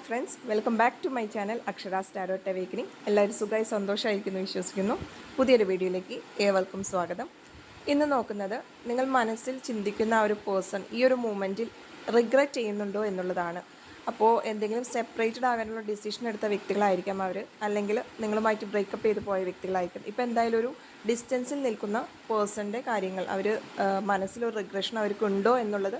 Friends, welcome back to my channel Akshara's tarot awakening. എല്ലാവരും സുഖമായി സന്തോഷമായിരിക്കുന്നു വിശ്വസിക്കുന്നു. പുതിയൊരു വീഡിയോയിലേക്ക് ഏവർക്കും സ്വാഗതം. ഇന്ന് നോക്കുന്നത് നിങ്ങൾ മനസ്സിൽ ചിന്തിക്കുന്ന ആ ഒരു പേഴ്സൺ ഈ ഒരു മൂമെൻറ്റിൽ റിഗ്രറ്റ് ചെയ്യുന്നുണ്ടോ എന്നുള്ളതാണ്. അപ്പോൾ എന്തെങ്കിലും സെപ്പറേറ്റഡ് ആകാനുള്ള ഡിസിഷൻ എടുത്ത വ്യക്തികളായിരിക്കാം അവർ, അല്ലെങ്കിൽ നിങ്ങളുമായിട്ട് ബ്രേക്കപ്പ് ചെയ്ത് പോയ വ്യക്തികളായിരിക്കും. ഇപ്പോൾ എന്തായാലും ഒരു ഡിസ്റ്റൻസിൽ നിൽക്കുന്ന പേഴ്സൻ്റെ കാര്യങ്ങൾ മനസ്സിലൊരു റിഗ്രഷൻ അവർക്കുണ്ടോ എന്നുള്ളത്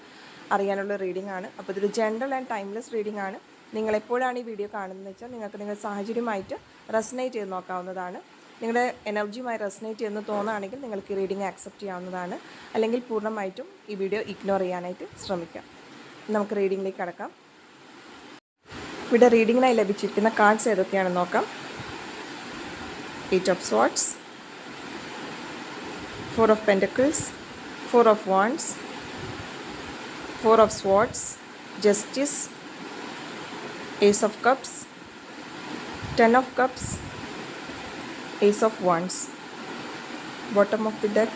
അറിയാനുള്ള റീഡിംഗ് ആണ്. അപ്പോൾ ഇതൊരു ജനറൽ ആൻഡ് ടൈംലെസ് റീഡിംഗ് ആണ്. നിങ്ങളെപ്പോഴാണ് ഈ വീഡിയോ കാണുന്നതെന്ന് വെച്ചാൽ നിങ്ങൾക്ക് നിങ്ങളുടെ സാഹചര്യമായിട്ട് റെസനേറ്റ് ചെയ്ത് നോക്കാവുന്നതാണ്. നിങ്ങളുടെ എനർജിയുമായി റെസനേറ്റ് ചെയ്യുന്ന തോന്നുകയാണെങ്കിൽ നിങ്ങൾക്ക് ഈ റീഡിംഗ് ആക്സെപ്റ്റ് ചെയ്യാവുന്നതാണ്. അല്ലെങ്കിൽ പൂർണ്ണമായിട്ടും ഈ വീഡിയോ ഇഗ്നോർ ചെയ്യാനായിട്ട് ശ്രമിക്കാം. നമുക്ക് റീഡിങ്ങിലേക്ക് കടക്കാം. ഇവിടെ റീഡിങ്ങിനായി ലഭിച്ചിരിക്കുന്ന കാർഡ്സ് ഏതൊക്കെയാണെന്ന് നോക്കാം. 8 of Swords, 4 of Pentacles, 4 of Wands, 4 of Swords, Justice, Ace of Cups, 10 of Cups, Ace of Wands. Bottom of the deck,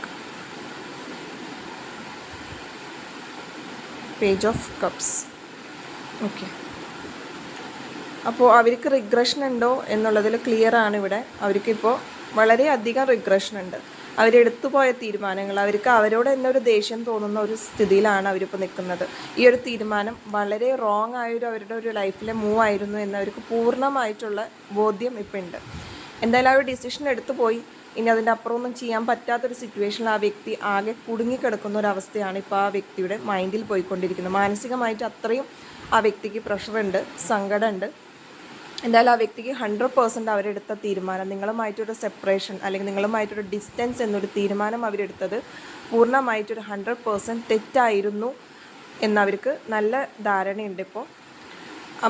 Page of Cups. Okay. അപ്പോൾ അവർക്ക് റിഗ്രഷൻ ഉണ്ടോ എന്നുള്ളതിൽ ക്ലിയർ ആണ്. ഇവിടെ അവർക്കിപ്പോൾ വളരെയധികം റിഗ്രഷൻ ഉണ്ട്. അവരെടുത്തു പോയ തീരുമാനങ്ങൾ, അവർക്ക് അവരോട് തന്നെ ഒരു ദേഷ്യം തോന്നുന്ന ഒരു സ്ഥിതിയിലാണ് അവരിപ്പോൾ നിൽക്കുന്നത്. ഈ ഒരു തീരുമാനം വളരെ റോങ് ആയൊരു അവരുടെ ഒരു ലൈഫിലെ മൂവ് ആയിരുന്നു എന്ന് അവർക്ക് പൂർണ്ണമായിട്ടുള്ള ബോധ്യം ഇപ്പം ഉണ്ട്. എന്തായാലും ആ ഒരു ഡിസിഷൻ എടുത്തു പോയി. ഇനി അതിൻ്റെ അപ്പുറമൊന്നും ചെയ്യാൻ പറ്റാത്തൊരു സിറ്റുവേഷനിൽ ആ വ്യക്തി ആകെ കുടുങ്ങിക്കിടക്കുന്ന ഒരവസ്ഥയാണ് ഇപ്പോൾ ആ വ്യക്തിയുടെ മൈൻഡിൽ പോയിക്കൊണ്ടിരിക്കുന്നത്. മാനസികമായിട്ട് അത്രയും ആ വ്യക്തിക്ക് പ്രഷറുണ്ട്, സങ്കടമുണ്ട്. എന്തായാലും ആ വ്യക്തിക്ക് 100% അവരെടുത്ത തീരുമാനം, നിങ്ങളുമായിട്ടൊരു സെപ്പറേഷൻ അല്ലെങ്കിൽ നിങ്ങളുമായിട്ടൊരു ഡിസ്റ്റൻസ് എന്നൊരു തീരുമാനം അവരെടുത്തത് പൂർണ്ണമായിട്ടൊരു 100% തെറ്റായിരുന്നു എന്നവർക്ക് നല്ല ധാരണയുണ്ട് ഇപ്പോൾ.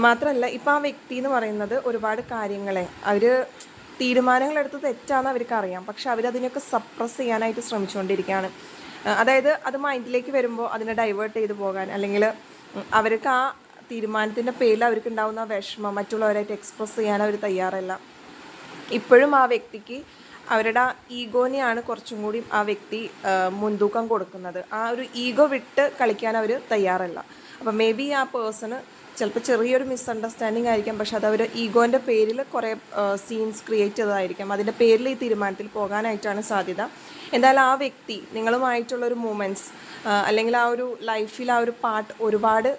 മാത്രമല്ല ഇപ്പോൾ ആ വ്യക്തി എന്ന് പറയുന്നത് ഒരുപാട് കാര്യങ്ങളെ തീരുമാനങ്ങളെടുത്ത് തെറ്റാണെന്ന് അവർക്കറിയാം. പക്ഷെ അവരതിനൊക്കെ സപ്രസ് ചെയ്യാനായിട്ട് ശ്രമിച്ചുകൊണ്ടിരിക്കുകയാണ്. അതായത് അത് മൈൻഡിലേക്ക് വരുമ്പോൾ അതിനെ ഡൈവേർട്ട് ചെയ്ത് പോകാൻ, അല്ലെങ്കിൽ അവർക്ക് ആ തീരുമാനത്തിൻ്റെ പേരിൽ അവർക്ക് ഉണ്ടാകുന്ന വിഷമം മറ്റുള്ളവരായിട്ട് എക്സ്പ്രസ് ചെയ്യാൻ അവർ തയ്യാറല്ല. ഇപ്പോഴും ആ വ്യക്തിക്ക് അവരുടെ ഈഗോനെയാണ് കുറച്ചും കൂടി ആ വ്യക്തി മുൻതൂക്കം കൊടുക്കുന്നത്. ആ ഒരു ഈഗോ വിട്ട് കളിക്കാൻ അവർ തയ്യാറല്ല. അപ്പോൾ മേ ബി ആ പേഴ്സണ് ചിലപ്പോൾ ചെറിയൊരു മിസ്അണ്ടർസ്റ്റാൻഡിങ് ആയിരിക്കാം. പക്ഷെ അത് അവർ ഈഗോൻ്റെ പേരിൽ കുറേ സീൻസ് ക്രിയേറ്റ് ചെയ്തതായിരിക്കാം. അതിൻ്റെ പേരിൽ ഈ തീരുമാനത്തിൽ പോകാനായിട്ടാണ് സാധ്യത. എന്തായാലും ആ വ്യക്തി നിങ്ങളുമായിട്ടുള്ളൊരു മൂമെൻറ്റ്സ് അല്ലെങ്കിൽ ആ ഒരു ലൈഫിൽ ആ ഒരു പാർട്ട് ഒരുപാട്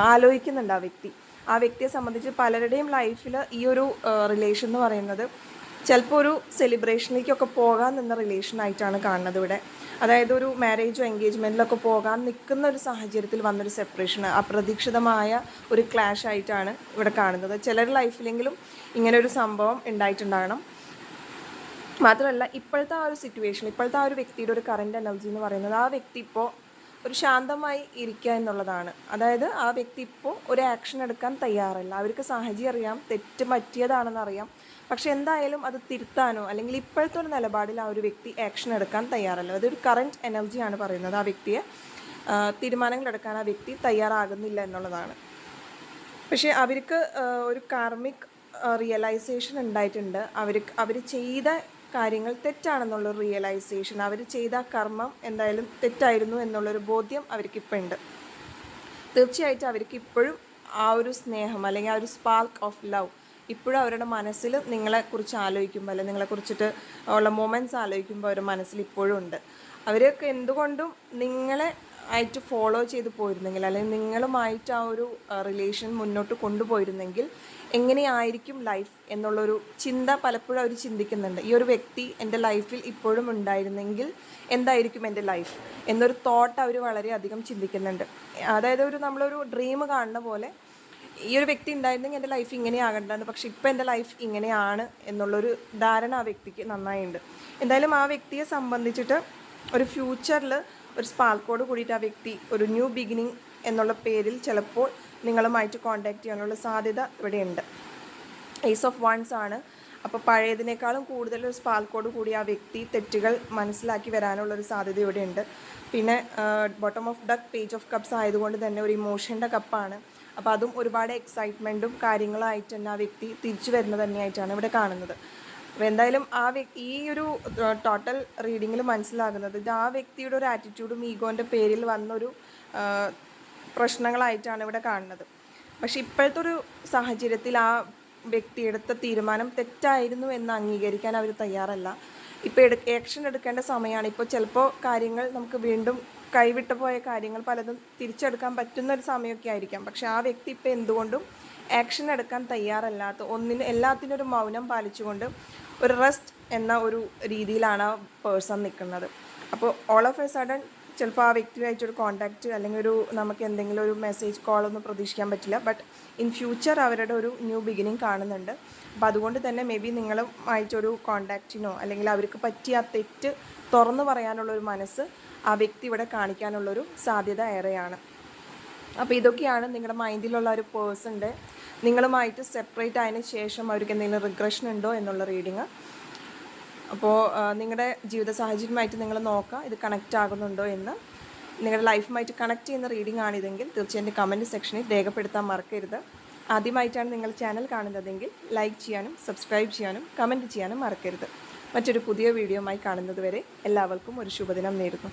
ആലോചിക്കുന്നുണ്ട് ആ വ്യക്തിയെ സംബന്ധിച്ച്. പലരുടെയും ലൈഫിൽ ഈ ഒരു റിലേഷൻ എന്ന് പറയുന്നത് ചിലപ്പോൾ ഒരു സെലിബ്രേഷനിലേക്കൊക്കെ പോകാൻ നിന്ന റിലേഷനായിട്ടാണ് കാണുന്നത് ഇവിടെ. അതായത് ഒരു മാരേജോ എൻഗേജ്മെൻറ്റിലൊക്കെ പോകാൻ നിൽക്കുന്ന ഒരു സാഹചര്യത്തിൽ വന്നൊരു സെപ്പറേഷൻ, അപ്രതീക്ഷിതമായ ഒരു ക്ലാഷ് ആയിട്ടാണ് ഇവിടെ കാണുന്നത്. ചിലരുടെ ലൈഫിലെങ്കിലും ഇങ്ങനെ ഒരു സംഭവം ഉണ്ടായിട്ടുണ്ടാകണം. മാത്രമല്ല ഇപ്പോഴത്തെ ആ ഒരു സിറ്റുവേഷൻ, ഇപ്പോഴത്തെ ആ ഒരു വ്യക്തിയുടെ ഒരു കറൻറ്റ് എനർജി എന്ന് പറയുന്നത് ആ വ്യക്തി ഇപ്പോൾ ഒരു ശാന്തമായി ഇരിക്കുക എന്നുള്ളതാണ്. അതായത് ആ വ്യക്തി ഇപ്പോൾ ഒരു ആക്ഷൻ എടുക്കാൻ തയ്യാറല്ല. അവർക്ക് സാഹചര്യം അറിയാം, തെറ്റ് പറ്റിയതാണെന്നറിയാം. പക്ഷെ എന്തായാലും അത് തിരുത്താനോ അല്ലെങ്കിൽ ഇപ്പോഴത്തെ ഒരു നിലപാടിൽ ആ ഒരു വ്യക്തി ആക്ഷൻ എടുക്കാൻ തയ്യാറല്ല. അതൊരു കറൻറ്റ് എനർജിയാണ് പറയുന്നത്. ആ വ്യക്തിയെ തീരുമാനങ്ങൾ എടുക്കാൻ ആ വ്യക്തി തയ്യാറാകുന്നില്ല എന്നുള്ളതാണ്. പക്ഷേ അവർക്ക് ഒരു കാർമിക് റിയലൈസേഷൻ ഉണ്ടായിട്ടുണ്ട്. അവർ ചെയ്ത കാര്യങ്ങൾ തെറ്റാണെന്നുള്ളൊരു റിയലൈസേഷൻ, അവർ ചെയ്ത കർമ്മം എന്തായാലും തെറ്റായിരുന്നു എന്നുള്ളൊരു ബോധ്യം അവർക്കിപ്പോൾ ഉണ്ട്. തീർച്ചയായിട്ടും അവർക്ക് ഇപ്പോഴും ആ ഒരു സ്നേഹം അല്ലെങ്കിൽ ആ ഒരു സ്പാർക്ക് ഓഫ് ലവ് ഇപ്പോഴും അവരുടെ മനസ്സിൽ നിങ്ങളെക്കുറിച്ച് ആലോചിക്കുമ്പോൾ, അല്ലെങ്കിൽ നിങ്ങളെക്കുറിച്ചിട്ട് ഉള്ള മൊമെൻറ്റ്സ് ആലോചിക്കുമ്പോൾ അവരുടെ മനസ്സിൽ ഇപ്പോഴും ഉണ്ട്. അവരൊക്കെ എന്തുകൊണ്ടും നിങ്ങളെ ആയിട്ട് ഫോളോ ചെയ്ത് പോയിരുന്നെങ്കിൽ, അല്ലെങ്കിൽ നിങ്ങളുമായിട്ട് ആ ഒരു റിലേഷൻ മുന്നോട്ട് കൊണ്ടുപോയിരുന്നെങ്കിൽ എങ്ങനെയായിരിക്കും ലൈഫ് എന്നുള്ളൊരു ചിന്ത പലപ്പോഴും അവർ ചിന്തിക്കുന്നുണ്ട്. ഈ ഒരു വ്യക്തി എൻ്റെ ലൈഫിൽ ഇപ്പോഴും ഉണ്ടായിരുന്നെങ്കിൽ എന്തായിരിക്കും എൻ്റെ ലൈഫ് എന്നൊരു തോട്ട് അവർ വളരെയധികം ചിന്തിക്കുന്നുണ്ട്. അതായത് നമ്മളൊരു ഡ്രീം കാണുന്ന പോലെ ഈ ഒരു വ്യക്തി ഉണ്ടായിരുന്നെങ്കിൽ എൻ്റെ ലൈഫ് ഇങ്ങനെയാകേണ്ടതാണ്, പക്ഷെ ഇപ്പോൾ എൻ്റെ ലൈഫ് ഇങ്ങനെയാണ് എന്നുള്ളൊരു ധാരണ ആ വ്യക്തിക്ക് നന്നായിട്ടുണ്ട്. എന്തായാലും ആ വ്യക്തിയെ സംബന്ധിച്ചിട്ട് ഒരു ഫ്യൂച്ചറിൽ ഒരു സ്പാർക്കോട് കൂടിയിട്ട് ആ വ്യക്തി ഒരു ന്യൂ ബിഗിനിങ് എന്നുള്ള പേരിൽ ചിലപ്പോൾ നിങ്ങളുമായിട്ട് കോൺടാക്റ്റ് ചെയ്യാനുള്ള സാധ്യത ഇവിടെയുണ്ട്. ഏസ് ഓഫ് വൺസ് ആണ്. അപ്പോൾ പഴയതിനേക്കാളും കൂടുതൽ ഒരു സ്പാർക്കോട് കൂടി ആ വ്യക്തി തെറ്റുകൾ മനസ്സിലാക്കി വരാനുള്ളൊരു സാധ്യത ഇവിടെയുണ്ട്. പിന്നെ bottom of duck, page of cups ആയതുകൊണ്ട് തന്നെ ഒരു ഇമോഷൻ്റെ കപ്പാണ്. അപ്പോൾ അതും ഒരുപാട് എക്സൈറ്റ്മെൻറ്റും കാര്യങ്ങളായിട്ട് തന്നെ ആ വ്യക്തി തിരിച്ചു വരുന്നത് തന്നെയായിട്ടാണ് ഇവിടെ കാണുന്നത്. അപ്പോൾ എന്തായാലും ഈ ഒരു ടോട്ടൽ റീഡിങ്ങിൽ മനസ്സിലാകുന്നത് ഇത് ആ വ്യക്തിയുടെ ഒരു ആറ്റിറ്റ്യൂഡും ഈഗോൻ്റെ പേരിൽ വന്നൊരു പ്രശ്നങ്ങളായിട്ടാണ് ഇവിടെ കാണുന്നത്. പക്ഷേ ഇപ്പോഴത്തെ ഒരു സാഹചര്യത്തിൽ ആ വ്യക്തി എടുത്ത തീരുമാനം തെറ്റായിരുന്നു എന്ന് അംഗീകരിക്കാൻ അവർ തയ്യാറല്ല. ഇപ്പോൾ ആക്ഷൻ എടുക്കേണ്ട സമയമാണ്. ഇപ്പോൾ ചിലപ്പോൾ കാര്യങ്ങൾ നമുക്ക് വീണ്ടും കൈവിട്ടു പോയ കാര്യങ്ങൾ പലതും തിരിച്ചെടുക്കാൻ പറ്റുന്ന ഒരു സമയമൊക്കെ ആയിരിക്കാം. പക്ഷെ ആ വ്യക്തി ഇപ്പോൾ എന്തുകൊണ്ടും ആക്ഷൻ എടുക്കാൻ തയ്യാറല്ലാത്ത എല്ലാത്തിനും ഒരു മൗനം പാലിച്ചുകൊണ്ട് ഒരു റെസ്റ്റ് എന്ന ഒരു രീതിയിലാണ് ആ പേഴ്സൺ നിൽക്കുന്നത്. അപ്പോൾ ഓൾ ഓഫ് എ സഡൻ ചിലപ്പോൾ ആ വ്യക്തിയുമായിട്ടൊരു കോൺടാക്റ്റ് അല്ലെങ്കിൽ നമുക്ക് എന്തെങ്കിലും ഒരു മെസ്സേജ് കോളൊന്നും പ്രതീക്ഷിക്കാൻ പറ്റില്ല. ബട്ട് ഇൻ ഫ്യൂച്ചർ അവരുടെ ഒരു ന്യൂ ബിഗിനിങ് കാണുന്നുണ്ട്. അപ്പോൾ അതുകൊണ്ട് തന്നെ മേ ബി നിങ്ങളുമായിട്ടൊരു കോൺടാക്റ്റിനോ അല്ലെങ്കിൽ അവർക്ക് പറ്റിയ ആ തെറ്റ് തുറന്നു പറയാനുള്ളൊരു മനസ്സ് ആ വ്യക്തി ഇവിടെ കാണിക്കാനുള്ളൊരു സാധ്യത ഏറെയാണ്. അപ്പോൾ ഇതൊക്കെയാണ് നിങ്ങളുടെ മൈൻഡിലുള്ള ഒരു പേഴ്സൻ്റെ നിങ്ങളുമായിട്ട് സെപ്പറേറ്റ് ആയതിനു ശേഷം അവർക്ക് എന്തെങ്കിലും റിഗ്രഷൻ ഉണ്ടോ എന്നുള്ള റീഡിങ്. അപ്പോൾ നിങ്ങളുടെ ജീവിത സാഹചര്യമായിട്ട് നിങ്ങൾ നോക്കുക ഇത് കണക്റ്റ് ആകുന്നുണ്ടോ എന്ന്. നിങ്ങളുടെ ലൈഫുമായിട്ട് കണക്റ്റ് ചെയ്യുന്ന റീഡിംഗ് ആണിതെങ്കിൽ തീർച്ചയായും കമൻറ്റ് സെക്ഷനിൽ രേഖപ്പെടുത്താൻ മറക്കരുത്. ആദ്യമായിട്ടാണ് നിങ്ങൾ ചാനൽ കാണുന്നതെങ്കിൽ ലൈക്ക് ചെയ്യാനും സബ്സ്ക്രൈബ് ചെയ്യാനും കമൻറ്റ് ചെയ്യാനും മറക്കരുത്. മറ്റൊരു പുതിയ വീഡിയോയുമായി കാണുന്നത് വരെ എല്ലാവർക്കും ഒരു ശുഭദിനം നേരുന്നു.